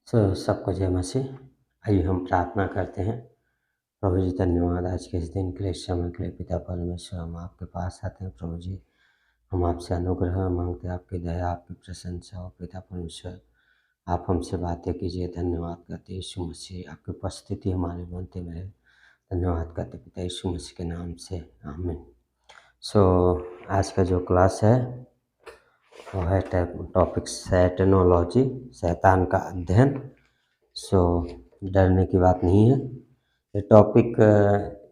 सबको जय मसीह। आइए हम प्रार्थना करते हैं। प्रभु जी धन्यवाद आज के इस दिन के लिए, समय के लिए। पिता परमेश्वर, हम आपके पास आते हैं प्रभु जी। हम आपसे अनुग्रह मांगते हैं, आपकी दया, आपकी प्रशंसा हो। पिता परमेश्वर, आप हमसे बातें कीजिए। धन्यवाद करते यीशु मसीह, आपकी उपस्थिति हमारे मध्य में है। धन्यवाद करते पिता यीशु मसीह के नाम से, आमीन। आज का जो क्लास है वो है टॉपिक सैटेनोलॉजी, शैतान का अध्ययन। डरने की बात नहीं है ये टॉपिक।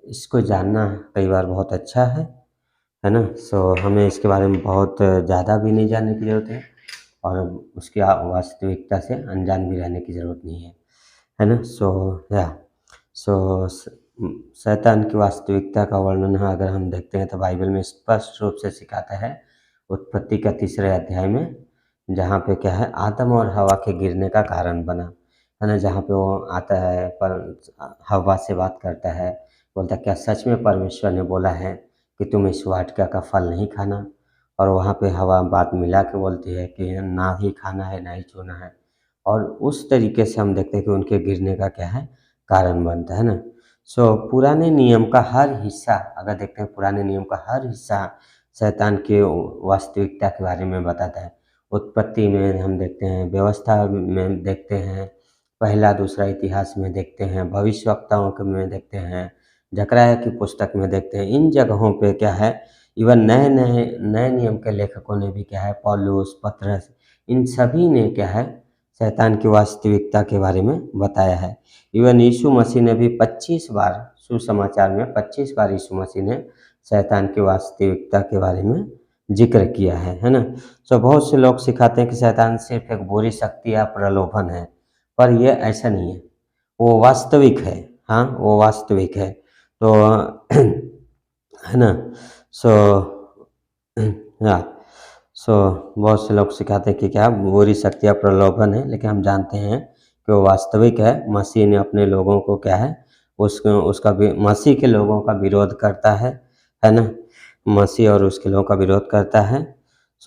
इसको जानना कई बार बहुत अच्छा है ना। हमें इसके बारे में बहुत ज़्यादा भी नहीं जानने की ज़रूरत है, और उसकी वास्तविकता से अनजान भी रहने की ज़रूरत नहीं है ना। शैतान की वास्तविकता का वर्णन है, अगर हम देखते हैं तो बाइबल में स्पष्ट रूप से सिखाता है। उत्पत्ति का 3 अध्याय में, जहाँ पे क्या है, आदम और हवा के गिरने का कारण बना है ना। जहाँ पे वो आता है, पर हवा से बात करता है, बोलता क्या सच में परमेश्वर ने बोला है कि तुम इस वाटिका का फल नहीं खाना। और वहाँ पे हवा बात मिला के बोलती है कि ना ही खाना है, ना ही छूना है। और उस तरीके से हम देखते हैं कि उनके गिरने का क्या है, कारण बनता है ना। पुराने नियम का हर हिस्सा, अगर देखते हैं, पुराने नियम का हर हिस्सा शैतान के वास्तविकता के बारे में बताता है। उत्पत्ति में हम देखते हैं, व्यवस्था में देखते हैं, पहला दूसरा इतिहास में देखते हैं, भविष्यवक्ताओं के में देखते हैं, जकरयाह की पुस्तक में देखते हैं। इन जगहों पे क्या है, इवन नए नियम के लेखकों ने भी क्या है, पौलुस, पतरस, इन सभी ने क्या है, शैतान की वास्तविकता के बारे में बताया है। इवन यीशु मसीह ने भी 25 बार, सुसमाचार में 25 बार यीशु मसीह ने शैतान की वास्तविकता के बारे में जिक्र किया है ना। बहुत से लोग सिखाते हैं कि शैतान सिर्फ एक बुरी शक्ति या प्रलोभन है, पर यह ऐसा नहीं है, वो वास्तविक है। हाँ, वो वास्तविक है। तो है ना। बहुत से लोग सिखाते हैं कि क्या बुरी शक्ति या प्रलोभन है, लेकिन हम जानते हैं कि वो वास्तविक है। मसीह ने अपने लोगों को क्या है, मसीह के लोगों का विरोध करता है ना। मसीह और उसके लोगों का विरोध करता है।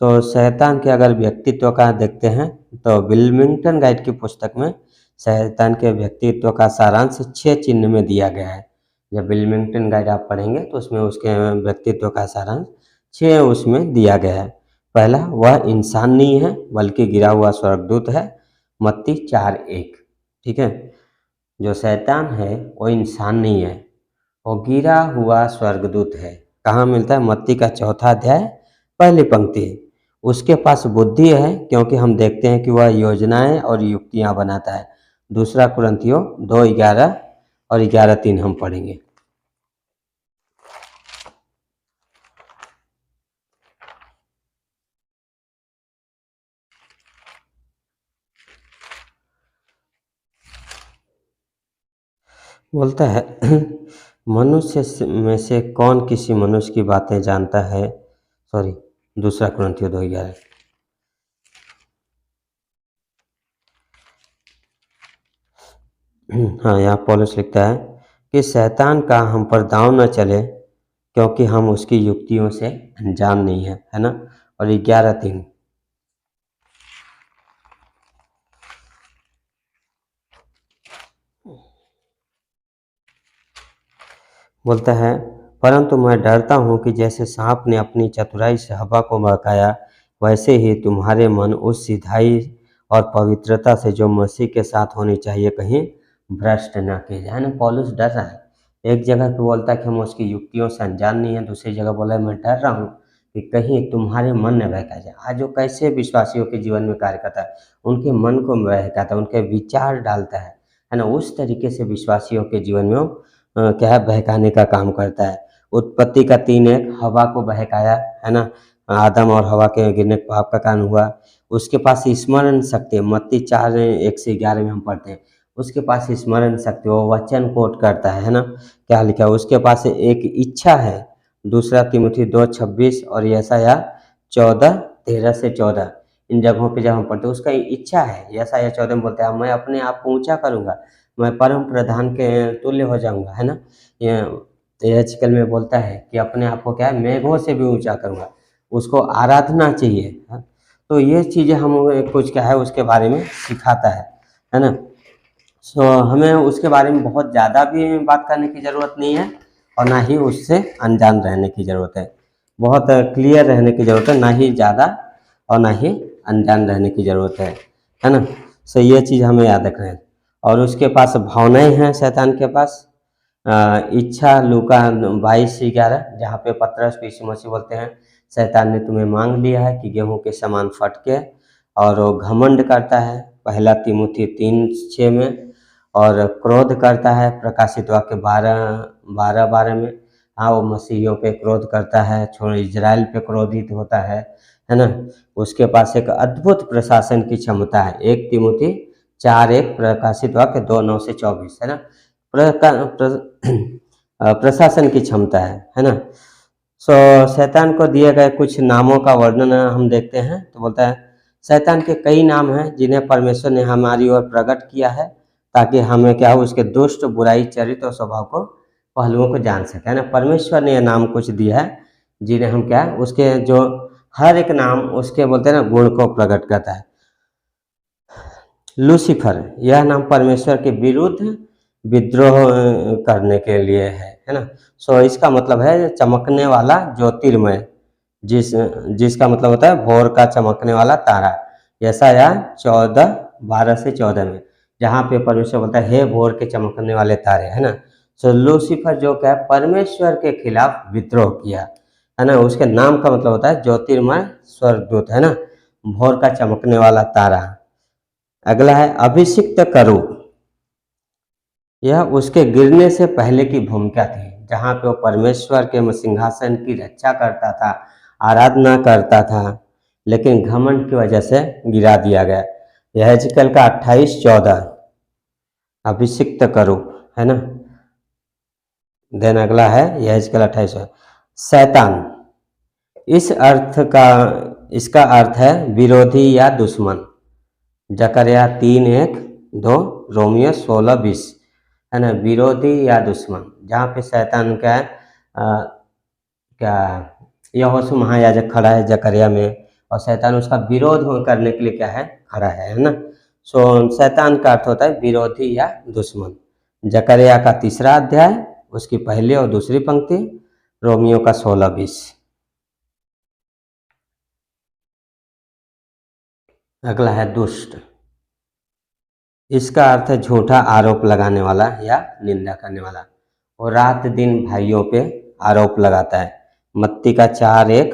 शैतान के अगर व्यक्तित्व का देखते हैं तो विल्मिंगटन गाइड की पुस्तक में शैतान के व्यक्तित्व का सारांश 6 चिन्ह में दिया गया है। जब विल्मिंगटन गाइड आप पढ़ेंगे तो उसमें उसके व्यक्तित्व का सारांश 6 उसमें दिया गया है। पहला, वह इंसान नहीं है बल्कि गिरा हुआ स्वर्गदूत है, मत्ती 4:1। ठीक है, जो शैतान है वो इंसान नहीं है, वो गिरा हुआ स्वर्गदूत है। कहाँ मिलता है? मत्ती का 4 अध्याय पहली पंक्ति। उसके पास बुद्धि है, क्योंकि हम देखते हैं कि वह योजनाएं और युक्तियां बनाता है। दूसरा कुरिन्थियों 2:11 और 11:3 हम पढ़ेंगे। बोलता है मनुष्य में से कौन किसी मनुष्य की बातें जानता है। दूसरा कुरिन्थियों 2:11। हाँ, यहाँ पौलुस लिखता है कि शैतान का हम पर दांव न चले, क्योंकि हम उसकी युक्तियों से अनजान नहीं है ना। और 11:3 बोलता है, परंतु मैं डरता हूँ कि जैसे सांप ने अपनी चतुराई से हवा को बहकाया, वैसे ही तुम्हारे मन उस सिधाई और पवित्रता से जो मसीह के साथ होनी चाहिए कहीं भ्रष्ट न किए जाए ना। पौलुस डर रहा है। एक जगह पे बोलता है कि हम उसकी युक्तियों से अनजान नहीं है, दूसरी जगह बोला है मैं डर रहा हूँ कि कहीं तुम्हारे मन न बहका जाए। आज वो कैसे विश्वासियों के जीवन में कार्य करता है, उनके मन को बहकाता है, उनके विचार डालता है ना। उस तरीके से विश्वासियों के जीवन में क्या है, बहकाने का काम करता है। उत्पत्ति का 3:1 हवा को बहकाया है ना। आदम और हवा के गिरने पाप का कारण हुआ। उसके पास स्मरण शक्ति है, मत्ती 4:1-11 में हम पढ़ते हैं। उसके पास स्मरण शक्ति, वो वचन कोट करता है ना। क्या लिखा है? उसके पास एक इच्छा है, दूसरा तीमुथी 2:26 और यशायाह 14:13-14। इन जगहों पे जब हम पढ़ते हैं उसका इच्छा है। यशायाह 14 में बोलता है, मैं अपने आप को ऊंचा करूंगा, मैं परम प्रधान के तुल्य हो जाऊंगा, है ना। यहेजकेल में बोलता है कि अपने आप को क्या है, मेघों से भी ऊंचा करूंगा। उसको आराधना चाहिए। तो ये चीज़ें हम कुछ क्या है उसके बारे में सिखाता है है ना। सो हमें उसके बारे में बहुत ज़्यादा भी बात करने की ज़रूरत नहीं है और ना ही उससे अनजान रहने की ज़रूरत है। बहुत क्लियर रहने की ज़रूरत है, ना ही ज़्यादा और ना ही अनजान रहने की ज़रूरत है ना। सो ये चीज़ हमें याद रखना है। और उसके पास भावनाएं हैं शैतान के पास। इच्छा लूका 22:11, जहाँ पे पतरस को यीशु मसीह बोलते हैं शैतान ने तुम्हें मांग लिया है कि गेहूं के समान फटके, और वो घमंड करता है 1 तीमुथी 3:6 में, और क्रोध करता है प्रकाशित वाक्य 12:12 में। हाँ, वो मसीहियों पे क्रोध करता है, छोड़ इजराइल पे क्रोधित होता है ना। उसके पास एक अद्भुत प्रशासन की क्षमता है, 1 तीमुथी 4:1, प्रकाशित वाक्य 2:9 से 24, है ना। प्रशासन की क्षमता है ना। सो शैतान को दिए गए कुछ नामों का वर्णन हम देखते हैं तो बोलता है शैतान के कई नाम हैं जिन्हें परमेश्वर ने हमारी ओर प्रकट किया है ताकि हमें क्या हो उसके दुष्ट बुराई चरित्र और स्वभाव को पहलुओं को जान सके, है ना। परमेश्वर ने यह नाम कुछ दिया है जिन्हें हम क्या उसके जो हर एक नाम उसके बोलते हैं ना गुण को प्रकट करता है। लूसीफर, यह नाम परमेश्वर के विरुद्ध विद्रोह करने के लिए है ना। सो इसका मतलब है चमकने वाला ज्योतिर्मय, जिसका मतलब होता है भोर का चमकने वाला तारा। यशायाह 14:12 से 14 में, जहाँ पे परमेश्वर बोलता है हे भोर के चमकने वाले तारे, है ना। सो लूसीफर जो क्या परमेश्वर के खिलाफ विद्रोह किया, है ना। उसके नाम का मतलब होता है ज्योतिर्मय स्वर्गदूत, है ना, भोर का चमकने वाला तारा। अगला है अभिषिक्त करूब, यह उसके गिरने से पहले की भूमिका थी जहाँ पे वो परमेश्वर के सिंहासन की रक्षा करता था, आराधना करता था, लेकिन घमंड की वजह से गिरा दिया गया। यह हेजकेल का 28:14, अभिषिक्त करूब, है ना। देन अगला है यह हेजकेल 28। शैतान, इसका अर्थ है विरोधी या दुश्मन। जकरिया 3:1-2, रोमियो 16:20, है ना, विरोधी या दुश्मन। जहाँ पे शैतान का क्या यहोशू महायाजक खड़ा है जकरिया में, और शैतान उसका विरोध करने के लिए क्या है खड़ा है ना। सो शैतान का अर्थ होता है विरोधी या दुश्मन। जकरिया का 3 अध्याय उसकी पहली और दूसरी पंक्ति, रोमियो का 16:20। अगला है दुष्ट, इसका अर्थ है झूठा आरोप लगाने वाला या निंदा करने वाला। वो रात दिन भाइयों पे आरोप लगाता है। मत्ती का 4:1,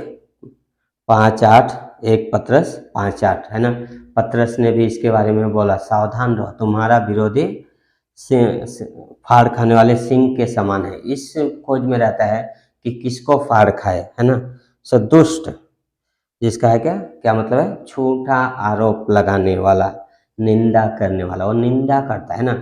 5:8, 1 पतरस 5:8, है ना। पतरस ने भी इसके बारे में बोला सावधान रहो, तुम्हारा विरोधी फाड़ खाने वाले सिंह के समान है। इस खोज में रहता है कि किसको फाड़ खाए, है ना। सो दुष्ट जिसका है क्या क्या मतलब है झूठा आरोप लगाने वाला, निंदा करने वाला, वो निंदा करता है ना।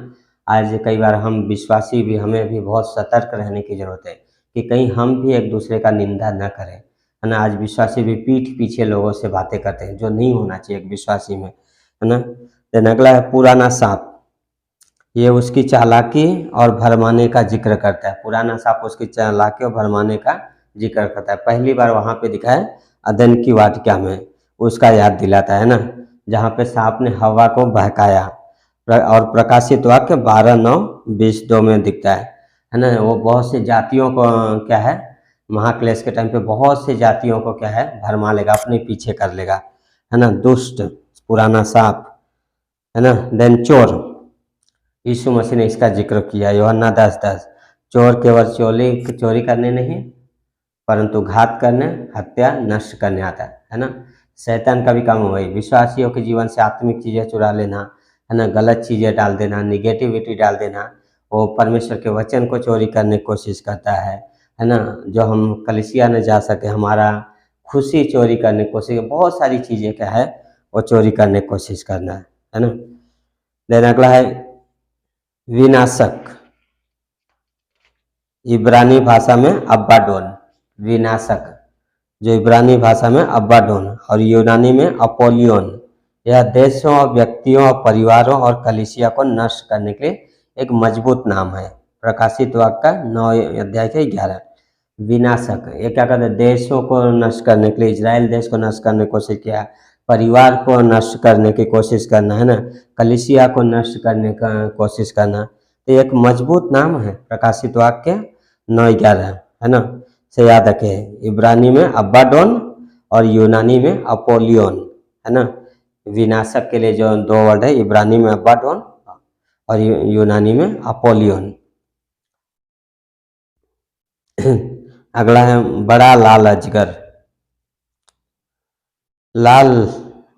आज कई बार हम विश्वासी भी हमें भी बहुत सतर्क रहने की जरूरत है कि कहीं हम भी एक दूसरे का निंदा न करें, है ना। आज विश्वासी भी पीठ पीछे लोगों से बातें करते हैं जो नहीं होना चाहिए एक विश्वासी में, है ना। देन अगला है पुराना सांप, ये उसकी चालाकी और भरमाने का जिक्र करता है। पुराना सांप उसकी चालाकी और भरमाने का जिक्र करता है। पहली बार वहाँ पे दिखा है अदन की वाटिका में, उसका याद दिलाता है ना, जहाँ पे सांप ने हवा को बहकाया। और प्रकाशित वाक्य 12:9-20:2 में दिखता है ना। वो बहुत से जातियों को क्या है महाक्लेश के टाइम पे बहुत से जातियों को क्या है भरमा लेगा, अपने पीछे कर लेगा, है ना। दुष्ट पुराना सांप, है ना। देन चोर, यीशु मसीह ने इसका जिक्र किया यूहन्ना 10:10, चोर केवल चोरी करने नहीं परंतु घात करने, हत्या, नष्ट करने आता है ना। शैतान का भी काम वही विश्वासियों के जीवन से आत्मिक चीज़ें चुरा लेना, है ना, गलत चीज़ें डाल देना, निगेटिविटी डाल देना। वो परमेश्वर के वचन को चोरी करने की कोशिश करता है ना। जो हम कलीसिया न जा सके, हमारा खुशी चोरी करने की कोशिश, बहुत सारी चीज़ें क्या है वो चोरी करने की कोशिश करना है ना। देन अगला है विनाशक, इब्रानी भाषा में अब्बाडोन, विनाशक जो इब्रानी भाषा में अब्बाडोन और यूनानी में अपोलियोन। यह देशों और व्यक्तियों और परिवारों और कलीसिया को नष्ट करने के लिए एक मजबूत नाम है। प्रकाशित वाक्य का 9 अध्याय से 11। विनाशक ये क्या करते हैं देशों को नष्ट करने के लिए, इजराइल देश को नष्ट करने की कोशिश किया, परिवार को नष्ट करने की कोशिश करना, है ना, कलीसिया को नष्ट करने का कोशिश करना। तो एक मजबूत नाम है प्रकाशित वाक्य 9:11, है ना, से याद रखे। इब्रानी में अब्बाडोन और यूनानी में अपोलियोन, है ना। विनाशक के लिए जो दो वर्ड है, इब्रानी में अब्बाडोन और यूनानी में अपोलियोन। अगला है बड़ा लाल अजगर। लाल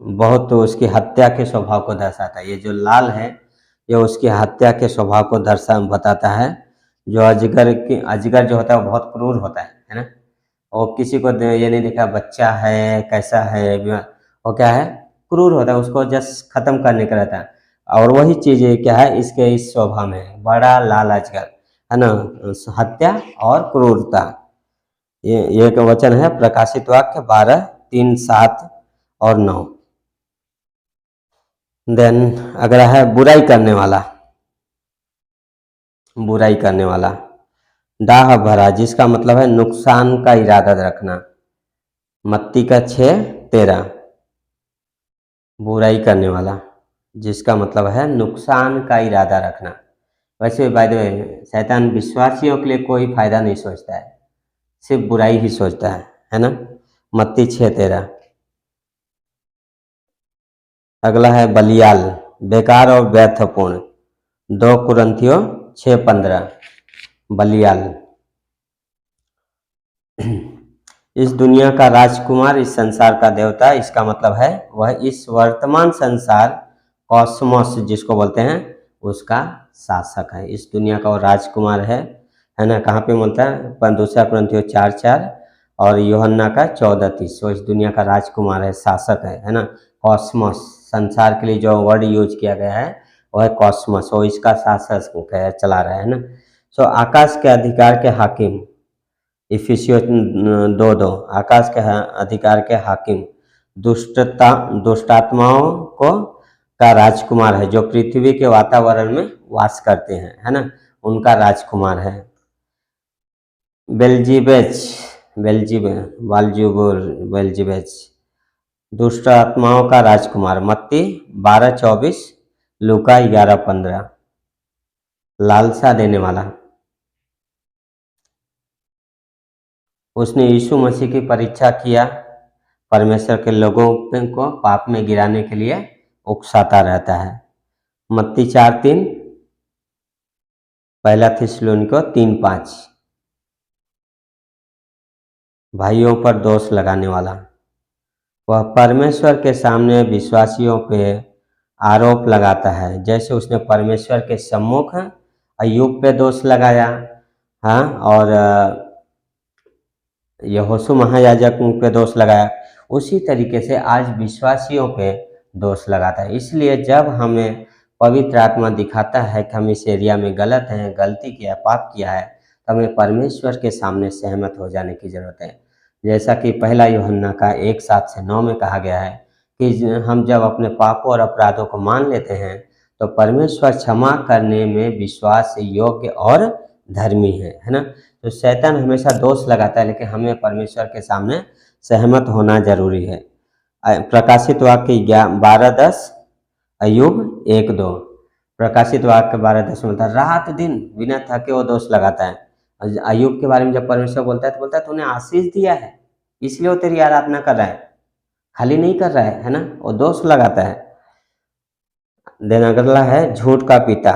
बहुत उसकी हत्या के स्वभाव को दर्शाता है। ये जो लाल है ये उसकी हत्या के स्वभाव को बताता है। जो अजगर जो होता है वो बहुत क्रूर होता है ना। और किसी को ये नहीं देखा बच्चा है कैसा है, वो क्या है, क्रूर होता है, उसको जस्ट खत्म करने का रहता है। और वही चीज़ क्या है इसके इस स्वभाव में, बड़ा लाल अजगर, है ना, हत्या और क्रूरता। ये एक वचन है प्रकाशित वाक्य 12:3, 7 और 9। देन अगला है बुराई करने वाला। बुराई करने वाला डाह भरा, जिसका मतलब है नुकसान का इरादा रखना। मत्ती का 6:13। बुराई करने वाला जिसका मतलब है नुकसान का इरादा रखना। वैसे बाय द वे शैतान विश्वासियों के लिए कोई फायदा नहीं सोचता है, सिर्फ बुराई ही सोचता है ना। मत्ती 6:13। अगला है बलियाल, बेकार और व्यर्थपूर्ण। 2 कुरिन्थियों 6:15। बलियाल इस दुनिया का राजकुमार, इस संसार का देवता। इसका मतलब है वह इस वर्तमान संसार कॉस्मोस जिसको बोलते हैं उसका शासक है। इस दुनिया का वो राजकुमार है ना। कहाँ पे मिलता है? 2 कुरिन्थियों 4:4 और यूहन्ना का 14:30। वो इस दुनिया का राजकुमार है, शासक है ना। कॉस्मोस, संसार के लिए जो वर्ड यूज किया गया है वह है कॉस्मोस, वो इसका शासक चला रहा है ना। सो आकाश के अधिकार के हाकिम, इफिसियों 2:2। आकाश के अधिकार के हाकिम, दुष्टात्माओं को का राजकुमार है, जो पृथ्वी के वातावरण में वास करते हैं, है ना, उनका राजकुमार है। बेल्जीबुल, दुष्ट आत्माओं का राजकुमार। मत्ती 12:24, लूका 11:15। लालसा देने वाला, उसने यीशु मसीह की परीक्षा किया, परमेश्वर के लोगों को पाप में गिराने के लिए उकसाता रहता है। मत्ती 4:3, 1 थिस्सलुनीकियों 3:5। भाइयों पर दोष लगाने वाला, वह परमेश्वर के सामने विश्वासियों पे आरोप लगाता है, जैसे उसने परमेश्वर के सम्मुख अय्यूब पे दोष लगाया, हाँ, और यहोशू महायाजक पे दोष लगाया, उसी तरीके से आज विश्वासियों पे दोष लगाता है। इसलिए जब हमें पवित्र आत्मा दिखाता है कि हम इस एरिया में गलत हैं, गलती किया, पाप किया है, तो हमें परमेश्वर के सामने सहमत हो जाने की ज़रूरत है। जैसा कि 1 यूहन्ना का 1:7-9 में कहा गया है कि हम जब अपने पापों और अपराधों को मान लेते हैं तो परमेश्वर क्षमा करने में विश्वास योग्य और धर्मी है ना। तो शैतान हमेशा दोष लगाता है, लेकिन हमें परमेश्वर के सामने सहमत होना जरूरी है। प्रकाशित वाक्य 12:10, अय्यूब 1:2। प्रकाशित वाक्य 12:10 में रात दिन बिना थके वो दोष लगाता है। अय्यूब के बारे में जब परमेश्वर बोलता है तो बोलता है तूने आशीष दिया है इसलिए वो तेरी आराधना कर रहा है, खाली नहीं कर रहा है ना, वो दोष लगाता है। देन अगला है झूठ का पिता,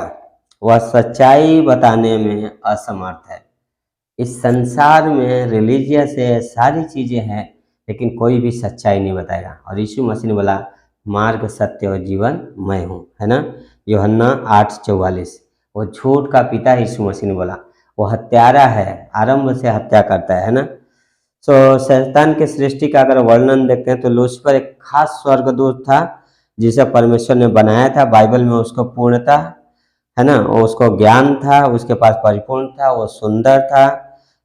वह सच्चाई बताने में असमर्थ है। इस संसार में रिलीजियस है, सारी चीज़ें हैं, लेकिन कोई भी सच्चाई नहीं बताएगा। और यीशु मसीह ने बोला मार्ग, सत्य और जीवन मैं हूँ, है ना। यूहन्ना 8:44। वो झूठ का पिता यीशु मसीह ने बोला, वो हत्यारा है, आरंभ से हत्या करता है ना। सो शैतान के सृष्टि का अगर वर्णन देखते हैं तो लूसीफर एक खास स्वर्गदूत था जिसे परमेश्वर ने बनाया था। बाइबल में उसको पूर्णता, है ना, वो उसको ज्ञान था, उसके पास परिपूर्ण था, वो सुंदर था,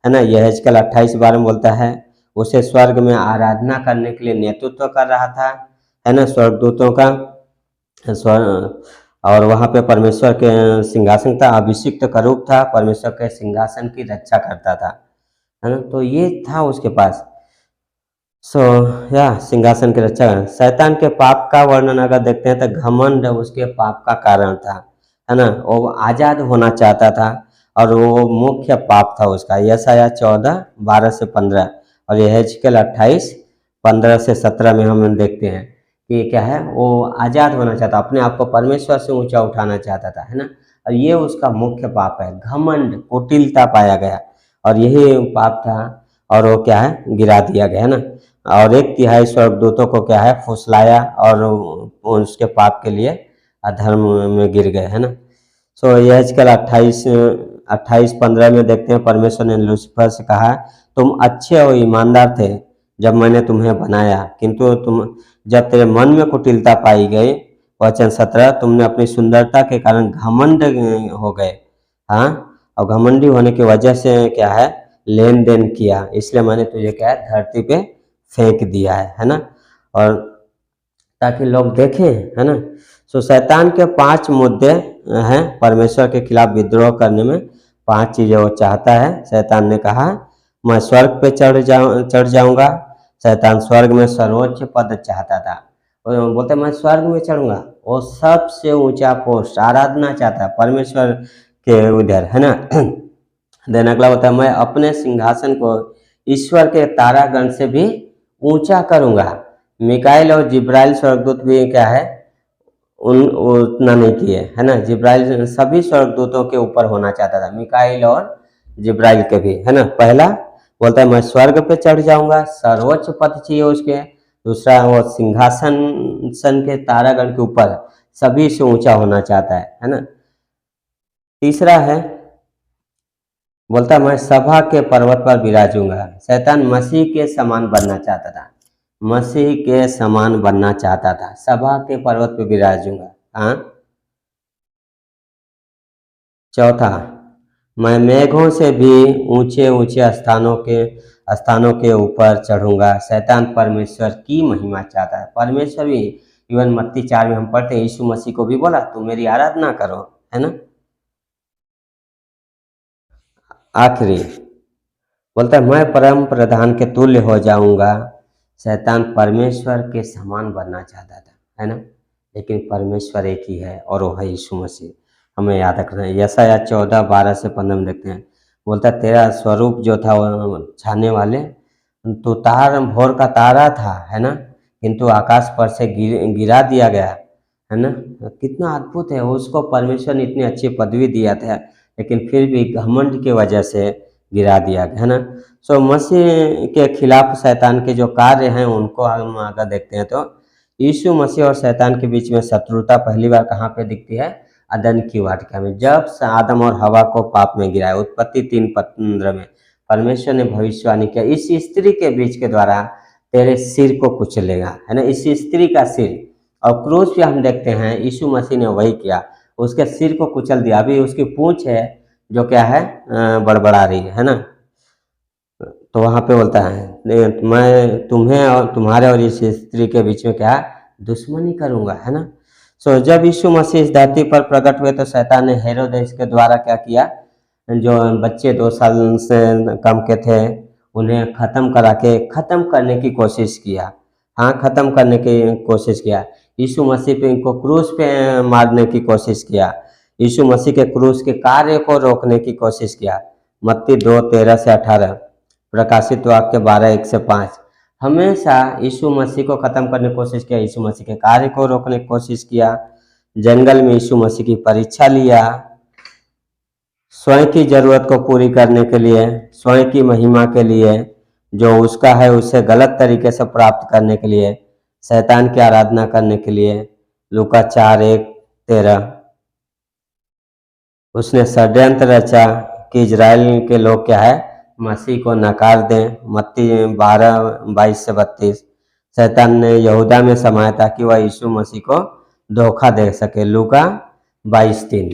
है ना। यहेजकेल 28:12 में बोलता है उसे स्वर्ग में आराधना करने के लिए नेतृत्व कर रहा था, है ना, स्वर्गदूतों का। और वहाँ पे परमेश्वर के सिंहासन था, अभिषिक्त करूब था, परमेश्वर के सिंहासन की रक्षा करता था, है ना। तो ये था उसके पास। सो या सिंहासन की रक्षा करना। शैतान के पाप का वर्णन अगर देखते हैं तो घमंड उसके पाप का कारण था, है ना। वो आजाद होना चाहता था और वो मुख्य पाप था उसका। यशायाह 14:12 से 15 और यहेजकेल 28:15 से 17 में हम देखते हैं कि क्या है, वो आजाद होना चाहता, अपने आप को परमेश्वर से ऊंचा उठाना चाहता था, है ना। और ये उसका मुख्य पाप है, घमंड, कुटिलता पाया गया और यही पाप था और वो क्या है, गिरा दिया गया, है ना। और 1/3 स्वर्गदूतों को क्या है, फुसलाया और उसके पाप के लिए अधर्म में गिर गए, है ना। सो यह आजकल 28:15 में देखते हैं, परमेश्वर ने लूसीफर से कहा, तुम अच्छे और ईमानदार थे जब मैंने तुम्हें बनाया, किंतु तुम जब तेरे मन में कुटिलता पाई गई, वचन 17, तुमने अपनी सुंदरता के कारण घमंड हो गए, हाँ, और घमंडी होने की वजह से क्या है, लेन देन किया, इसलिए मैंने तुझे क्या है, धरती पे फेंक दिया है ना। और ताकि लोग देखें, है ना। सो शैतान के 5 मुद्दे हैं परमेश्वर के खिलाफ विद्रोह करने में। 5 चीज़ें वो चाहता है। शैतान ने कहा, मैं स्वर्ग पे चढ़ जाऊंगा। शैतान स्वर्ग में सर्वोच्च पद चाहता था। वो बोलते मैं स्वर्ग में चढ़ूंगा, वो सबसे ऊंचा पोस्ट आराधना चाहता है परमेश्वर के उधर, है ना। देन अगला होता है, मैं अपने सिंहासन को ईश्वर के तारागण से भी ऊंचा करूंगा। मिकाइल और जिब्राइल स्वर्गदूत भी क्या है, उतना नहीं किए, है ना। जिब्राइल सभी स्वर्गदूतों के ऊपर होना चाहता था, मिकाइल और जिब्राइल के भी, है ना। पहला बोलता है मैं स्वर्ग पे चढ़ जाऊंगा, सर्वोच्च पद चाहिए उसके। दूसरा, वो सिंहासन के तारागण के ऊपर सभी से ऊंचा होना चाहता है ना। तीसरा है, बोलता मैं सभा के पर्वत पर विराजूंगा। शैतान मसीह के समान बनना चाहता था, मसीह के समान बनना चाहता था, सभा के पर्वत पर विराजूंगा, हाँ। चौथा, मैं मेघों से भी ऊंचे ऊंचे स्थानों के ऊपर चढ़ूंगा। शैतान परमेश्वर की महिमा चाहता है। परमेश्वर भी, इवन मत्ती 4 में हम पढ़ते हैं, यीशु मसीह को भी बोला तुम मेरी आराधना करो, है ना। आखिरी बोलता है मैं परम प्रधान के तुल्य हो जाऊंगा। शैतान परमेश्वर के समान बनना चाहता था, है ना। लेकिन परमेश्वर एक ही है और वो है यीशु मसीह। हमें याद रखना है। यशायाह 14:12 से 15 में देखते हैं, बोलता है तेरा स्वरूप जो था वो छाने वाले, तो तार भोर का तारा था, है ना, किंतु आकाश पर से गिरा दिया गया, है ना। कितना अद्भुत है, उसको परमेश्वर ने इतनी अच्छी पदवी दिया था, लेकिन फिर भी घमंड की वजह से गिरा दिया गया, है ना। सो मसीह के खिलाफ शैतान के जो कार्य हैं उनको हम अगर देखते हैं तो यीशु मसीह और शैतान के बीच में शत्रुता पहली बार कहाँ पे दिखती है, अदन की वाटिका में, जब आदम और हवा को पाप में गिराया। उत्पत्ति 3:15 में परमेश्वर ने भविष्यवाणी किया, इस स्त्री के बीच के द्वारा तेरे सिर को कुचलेगा, है ना, इस स्त्री का सिर। और क्रूस पे हम देखते हैं यीशु मसीह ने वही किया, उसके सिर को कुचल दिया। अभी उसकी पूंछ है जो क्या है, बड़बड़ा रही है ना। तो वहाँ पे बोलता है मैं तुम्हें और तुम्हारे और इस स्त्री के बीच में क्या दुश्मनी करूँगा, है ना। सो जब यीशु मसीह इस धरती पर प्रकट हुए तो शैतान ने हेरोदेस के द्वारा क्या किया, जो बच्चे 2 साल से कम के थे उन्हें ख़त्म करने की कोशिश किया, हाँ, ख़त्म करने की कोशिश किया। यीशु मसीह पे इनको क्रूस पे मारने की कोशिश किया, यीशु मसीह के क्रूस के कार्य को रोकने की कोशिश किया। मत्ती 2:13 से 18, प्रकाशित वाक्य 12:1 से 5। हमेशा यीशु मसीह को ख़त्म करने की कोशिश किया, यीशु मसीह के कार्य को रोकने की कोशिश किया। जंगल में यीशु मसीह की परीक्षा लिया, स्वयं की जरूरत को पूरी करने के लिए, स्वयं की महिमा के लिए, जो उसका है उसे गलत तरीके से प्राप्त करने के लिए, शैतान की आराधना करने के लिए। लूका 4:1-13। उसने षड्यंत्र रचा कि इजराइल के लोग क्या है, मसीह को नकार दें। मत्ती 12:22-32। शैतान ने यहूदा में समाया ताकि वह यीशु मसीह को धोखा दे सके। लूका 22:3।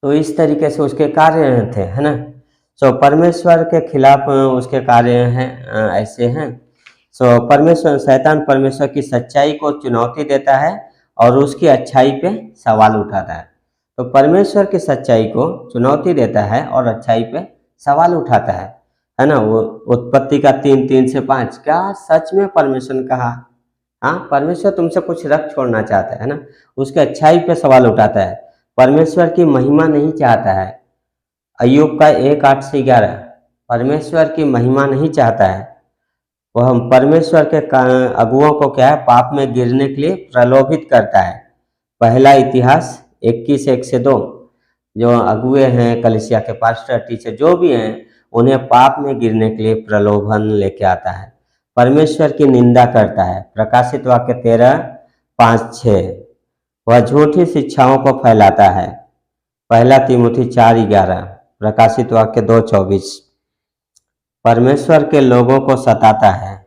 तो इस तरीके से उसके कार्य थे, है ना। सो परमेश्वर के खिलाफ उसके कार्य हैं, ऐसे हैं। सो शैतान परमेश्वर की सच्चाई को चुनौती देता है और उसकी अच्छाई पे सवाल उठाता है। तो परमेश्वर की सच्चाई को चुनौती देता है और अच्छाई पे सवाल उठाता है। है ना, वो उत्पत्ति का 3:3 से 5, क्या सच में परमेश्वर ने कहा? हाँ, परमेश्वर तुमसे कुछ रख छोड़ना चाहता है ना, उसके अच्छाई पे सवाल उठाता है, परमेश्वर की महिमा नहीं चाहता है। अय्यूब का 1:8 से 11, परमेश्वर की महिमा नहीं चाहता है, वह परमेश्वर के अगुओं को क्या है, पाप में गिरने के लिए प्रलोभित करता है। पहला इतिहास 21:1 से 2, जो अगुए हैं, कलीसिया के पास्टर, टीचर, जो भी हैं, उन्हें पाप में गिरने के लिए प्रलोभन लेके आता है, परमेश्वर की निंदा करता है। प्रकाशित वाक्य 13:5-6, वह झूठी शिक्षाओं को फैलाता है। पहला तीमुथी 4:11, प्रकाशित वाक्य 2:24, परमेश्वर के लोगों को सताता है।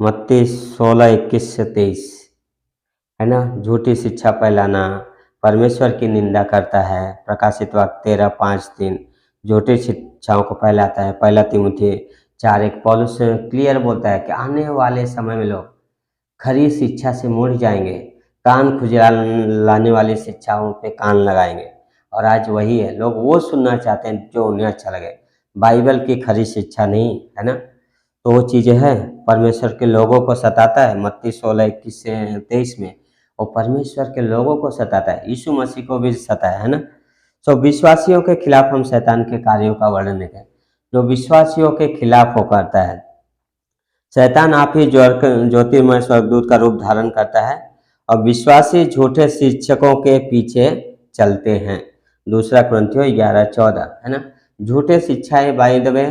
मत्ती 16:21-23, है ना, झूठी शिक्षा फैलाना, परमेश्वर की निंदा करता है। प्रकाशित वाक्य 13:5-3, झूठी शिक्षाओं को फैलाता है। पहला तीमुथी 4:1, पौलुस क्लियर बोलता है कि आने वाले समय में लोग खरी शिक्षा से मुड़ जाएंगे, कान खुजलाने वाली शिक्षाओं पे कान लगाएंगे। और आज वही है, लोग वो सुनना चाहते हैं जो उन्हें अच्छा लगे, बाइबल की खरी शिक्षा नहीं, है ना। तो वो चीज़ें हैं, परमेश्वर के लोगों को सताता है, मत्ती 16:21-23 में, और परमेश्वर के लोगों को सताता है, यीशु मसीह को भी सताया है ना। तो विश्वासियों के खिलाफ हम शैतान के कार्यों का वर्णन देखें, जो विश्वासियों के खिलाफ वो करता है। शैतान आप ही ज्योतिर्मय स्वर्गदूत का रूप धारण करता है, और विश्वासी झूठे शिक्षकों के पीछे चलते हैं। दूसरा कुरिन्थियों 11:14, है ना। झूठे शिक्षाएं बाय द वे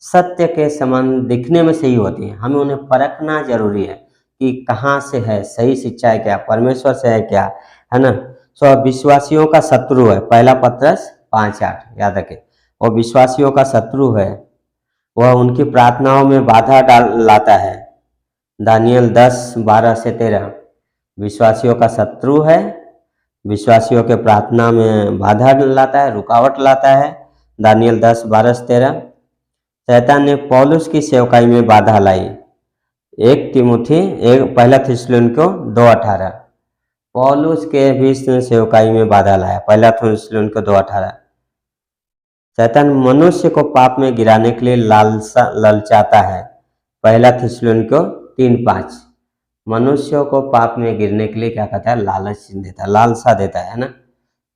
सत्य के समान दिखने में सही होती हैं, हमें उन्हें परखना जरूरी है कि कहाँ से है, सही शिक्षा है क्या, परमेश्वर से है क्या, है ना। सो विश्वासियों का शत्रु है, पहला पत्रस 5:8, याद रखें, वो विश्वासियों का शत्रु है, वह उनकी प्रार्थनाओं में बाधा डाल लाता है। दानियल 10:12-13, विश्वासियों का शत्रु है, विश्वासियों के प्रार्थना में बाधा लाता है, रुकावट लाता है। दानियल 10:12-13, शैतान ने पौलुस की सेवकाई में बाधा लाई। पहला थिस्सलुनीकियों 2:18, पौलुस के भी सेवकाई में बाधा लाया, पहला थिस्सलुनीकियों 2:18। शैतान मनुष्य को पाप में गिराने के लिए ललचाता है, पहला थिस्सलुनीकियों 3:5, मनुष्यों को पाप में गिरने के लिए क्या कहता है, लालच देता है, लालसा देता है ना।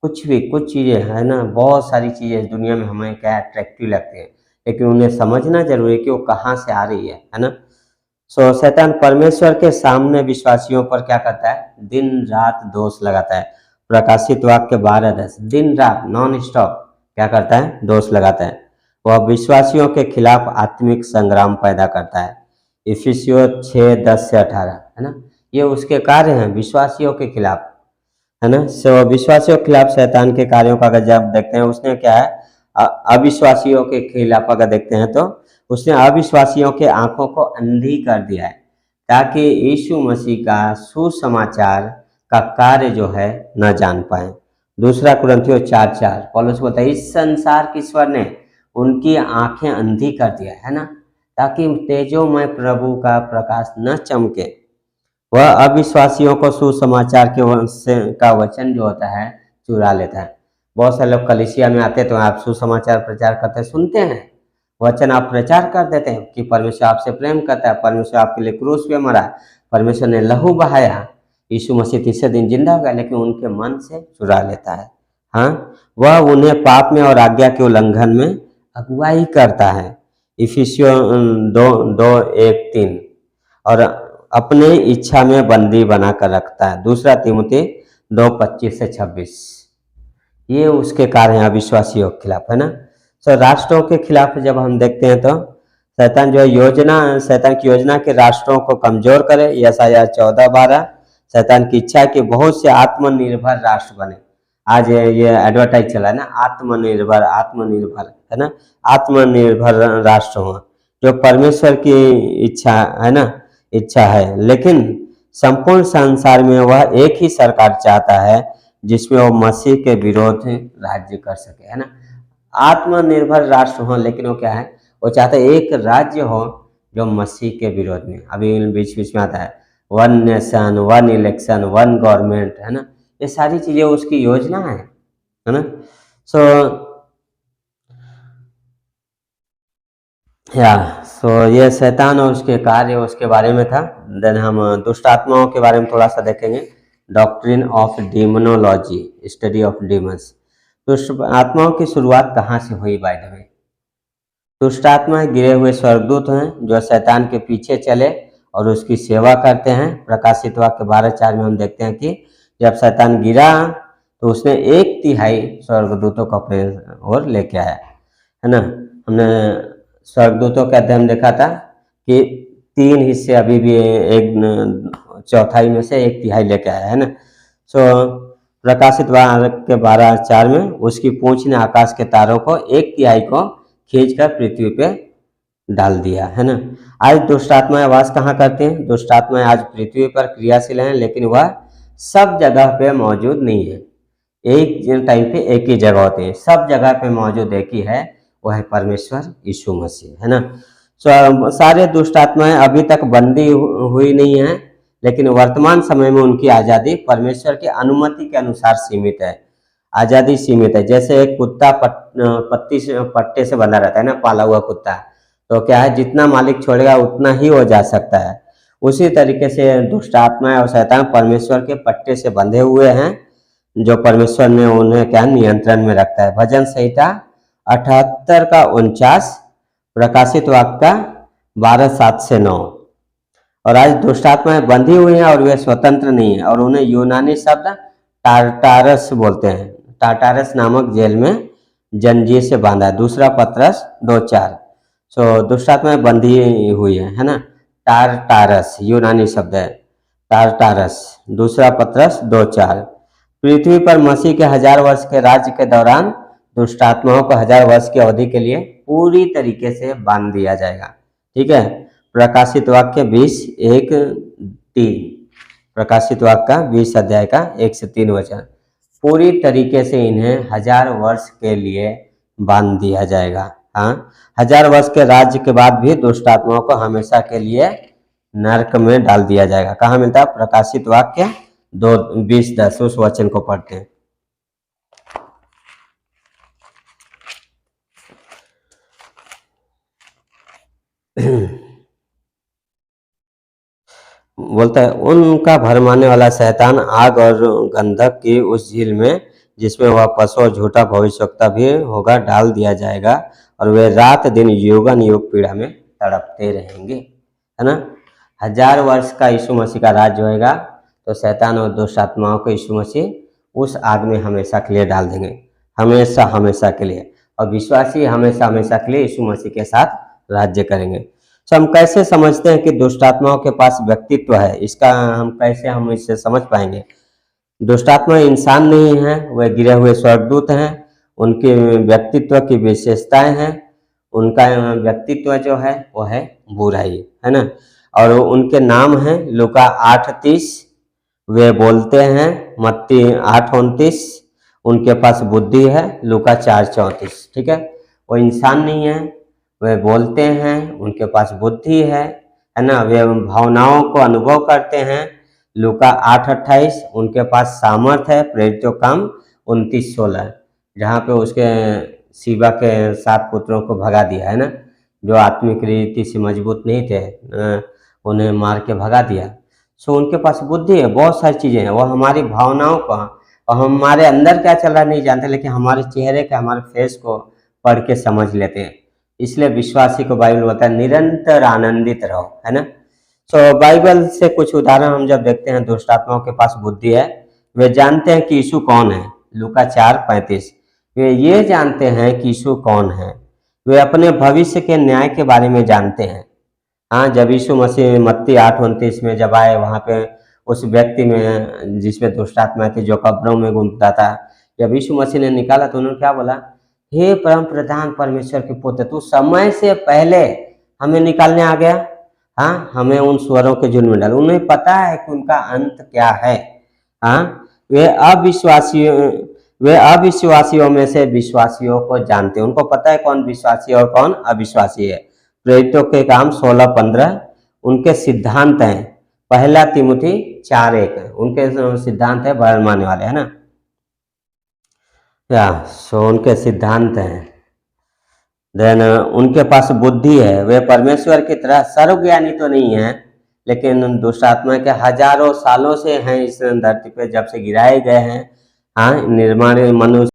कुछ भी, कुछ चीज़ें है ना, बहुत सारी चीज़ें दुनिया में हमें क्या अट्रैक्टिव लगती है, लेकिन उन्हें समझना जरूरी है कि वो कहाँ से आ रही है ना। सो शैतान परमेश्वर के सामने विश्वासियों पर क्या करता है, दिन रात दोष लगाता है। प्रकाशित वाक्य 12:10, दिन रात नॉन स्टॉप क्या करता है, दोष लगाता है। वह विश्वासियों के खिलाफ आत्मिक संग्राम पैदा करता है। इफिसियों 6:10-18, है ना, ये उसके कार्य हैं विश्वासियों के खिलाफ, है ना। सो विश्वासियों के खिलाफ शैतान के कार्यों का अगर जब देखते हैं, उसने क्या है, अविश्वासियों के खिलाफ अगर देखते हैं तो उसने अविश्वासियों के आंखों को अंधी कर दिया है, ताकि यीशु मसीह का सुसमाचार का कार्य जो है न जान पाए। दूसरा कुरिन्थियों 4:4, पौलुस बोलता है, इस संसार के ईश्वर ने उनकी आंखें अंधी कर दिया है ना, ताकि तेजोमय प्रभु का प्रकाश न चमके। वह अविश्वासियों को सुसमाचार का वचन जो होता है चुरा लेता है। बहुत सारे लोग कलीसिया में आते तो आप सुसमाचार प्रचार करते सुनते हैं, वचन आप प्रचार कर देते हैं कि परमेश्वर आपसे प्रेम करता है, परमेश्वर आपके लिए क्रूस पे मरा, परमेश्वर ने लहू बहाया, यीशु मसीह तीसरे दिन जिंदा हो गया, लेकिन उनके मन से चुरा लेता है। हाँ, वह उन्हें पाप में और आज्ञा के उल्लंघन में अगुवाई करता है। इफिसियों 2:1-3, और अपने इच्छा में बंदी बनाकर रखता है। दूसरा तीमुथी 2:25-26, ये उसके कार्य हैं अविश्वासियों के खिलाफ, है ना। तो राष्ट्रों के खिलाफ जब हम देखते हैं तो शैतान शैतान की योजना के राष्ट्रों को कमजोर करे, यशायाह 14:12, शैतान की इच्छा है कि बहुत से आत्मनिर्भर राष्ट्र बने। आज ये एडवर्टाइज चला है ना, आत्मनिर्भर आत्मनिर्भर, है ना, आत्मनिर्भर राष्ट्र हो, जो परमेश्वर की इच्छा है ना, इच्छा है। लेकिन संपूर्ण संसार में वह एक ही सरकार चाहता है जिसमें वो मसीह के विरोध राज्य कर सके, है ना। आत्मनिर्भर राष्ट्र हो, लेकिन वो क्या है, वो चाहते एक राज्य हो जो मसीह के विरोध में। अभी बीच बीच में आता है one nation, one election, one government, है ना, ये सारी चीजें उसकी योजना है ना। सो या सो ये शैतान और उसके कार्य उसके बारे में था। देन हम दुष्ट आत्माओं के बारे में थोड़ा सा देखेंगे। Doctrine of demonology, study of demons. दुष्ट आत्माओं की शुरुआत कहाँ से हुई बाय द वे? दुष्ट आत्माएं गिरे हुए स्वर्गदूत हैं जो शैतान के पीछे चले और उसकी सेवा करते हैं। प्रकाशित वाक्य 12:4 में हम देखते हैं कि जब शैतान गिरा तो उसने 1/3 स्वर्गदूतों को अपने ओर लेके आया, है ना। हमने स्वर्गदूतों का अध्ययन देखा था कि 3 हिस्से अभी भी एक चौथाई में से 1/3 लेके आया, है ना। सो प्रकाशित वाक्य 12:4 में उसकी पूंछ ने आकाश के तारों को 1/3 को खींचकर पृथ्वी पे डाल दिया, है ना। आज दुष्ट आत्माएं वास कहाँ करते हैं? दुष्ट आत्माएं आज पृथ्वी पर क्रियाशील हैं, लेकिन वह सब जगह पे मौजूद नहीं है। एक टाइम पे एक ही जगह होते हैं, सब जगह पे मौजूद एक ही है, वह है परमेश्वर यीशु मसीह, है ना। सारे दुष्ट आत्माएं अभी तक बंदी हुई नहीं है, लेकिन वर्तमान समय में उनकी आज़ादी परमेश्वर की अनुमति के अनुसार सीमित है। आज़ादी सीमित है। जैसे एक कुत्ता पट्टे से बंधा रहता है ना, पाला हुआ कुत्ता, तो क्या है, जितना मालिक छोड़ेगा उतना ही वो जा सकता है। उसी तरीके से दुष्ट आत्माएं और शैतान परमेश्वर के पट्टे से बंधे हुए हैं, जो परमेश्वर ने उन्हें क्या नियंत्रण में रखता है। भजन संहिता 78 का 49, प्रकाशित वाक्य का 12:7 से 9। और आज दुष्ट आत्माएं बंधी हुई हैं और वे स्वतंत्र नहीं है, और उन्हें यूनानी शब्द टारटारस बोलते हैं। टारटारस नामक जेल में जंजीर से बांधा है। दूसरा पत्रस 2:4। सो दुष्ट आत्माएं बंधी हुई है ना। टारटारस यूनानी शब्द है, टारटारस। दूसरा पत्रस 2:4। पृथ्वी पर मसीह के 1000 वर्ष के राज्य के दौरान दुष्ट आत्माओं को 1000 वर्ष की अवधि के लिए पूरी तरीके से बांध दिया जाएगा, ठीक है। प्रकाशित वाक्य 20:1-3। प्रकाशित वाक्य का 20 अध्याय का 1 से 3 वचन। पूरी तरीके से इन्हें 1000 वर्ष के लिए बांध दिया जाएगा। हाँ, 1000 वर्ष के राज्य के बाद भी दुष्ट आत्माओं को हमेशा के लिए नरक में डाल दिया जाएगा। कहाँ मिलता है? प्रकाशित वाक्य 2:20-10। उस वचन को पढ़ते हैं। बोलता है, उनका भरमाने वाला शैतान आग और गंधक की उस झील में, जिसमें वह पशु और झूठा भविष्यवक्ता भी होगा, डाल दिया जाएगा, और वे रात दिन युगन युग पीड़ा में तड़पते रहेंगे, है ना। 1000 वर्ष का यीशु मसीह का राज्य होएगा, तो शैतान और दुष्ट आत्माओं को यीशु मसीह उस आग में हमेशा के लिए डाल देंगे, हमेशा हमेशा के लिए। और विश्वासी हमेशा हमेशा के लिए यीशु मसीह के साथ राज्य करेंगे। तो हम कैसे समझते हैं कि दुष्ट आत्माओं के पास व्यक्तित्व है? इसका हम इससे समझ पाएंगे। दुष्ट आत्मा इंसान नहीं है, वे गिरे हुए स्वर्गदूत हैं। उनके व्यक्तित्व की विशेषताएं हैं। उनका व्यक्तित्व जो है वो है बुराई, है ना। और उनके नाम हैं लूका 8:30, वे बोलते हैं मत्ती 8:29, उनके पास बुद्धि है लूका 4:34, ठीक है। वो इंसान नहीं है, वे बोलते हैं, उनके पास बुद्धि है ना। वे भावनाओं को अनुभव करते हैं लूका 8:28, उनके पास सामर्थ है प्रेरितों काम 29:16, जहाँ पे उसके शिवा के 7 पुत्रों को भगा दिया, है ना, जो आत्मिक रीति से मजबूत नहीं थे, उन्हें मार के भगा दिया। सो उनके पास बुद्धि है, बहुत सारी चीज़ें हैं। वो हमारी भावनाओं को और हमारे अंदर क्या चल रहा है नहीं जानते, लेकिन हमारे चेहरे के, हमारे फेस को पढ़ के समझ लेते हैं। इसलिए विश्वासी को बाइबल बोलता है निरंतर आनंदित रहो, है ना। तो बाइबल से कुछ उदाहरण हम जब देखते हैं, दुष्ट आत्माओं के पास बुद्धि है, वे जानते हैं कि यीशु कौन है, लूका 4:35। वे ये जानते हैं कि यीशु कौन है। वे अपने भविष्य के न्याय के बारे में जानते हैं। हाँ, जब यीशु मसीह मत्ती 8:29 में जब आए, वहाँ पे उस व्यक्ति में जिसमें दुष्ट आत्मा थी, जो कब्रों में घूमता था, जब यीशु मसीह ने निकाला तो उन्होंने क्या बोला? हे परम प्रधान परमेश्वर के पुत्र, तू समय से पहले हमें निकालने आ गया। हाँ, हमें उन स्वरों के झुंड में डाल। उन्हें पता है कि उनका अंत क्या है। हाँ, वे अविश्वासियों में से विश्वासियों को जानते हैं। उनको पता है कौन विश्वासी और कौन अविश्वासी है। प्रेरितों के काम 16:15 उनके सिद्धांत हैं। पहला तिमुथी 4:1 उनके सिद्धांत है भरमाने वाले, है ना। या सो उनके सिद्धांत हैं। देन उनके पास बुद्धि है, वे परमेश्वर की तरह सर्वज्ञानी तो नहीं है, लेकिन दुष्ट आत्मा के हजारों सालों से हैं इस धरती पे, जब से गिराए गए हैं। हाँ, निर्माण मनुष्य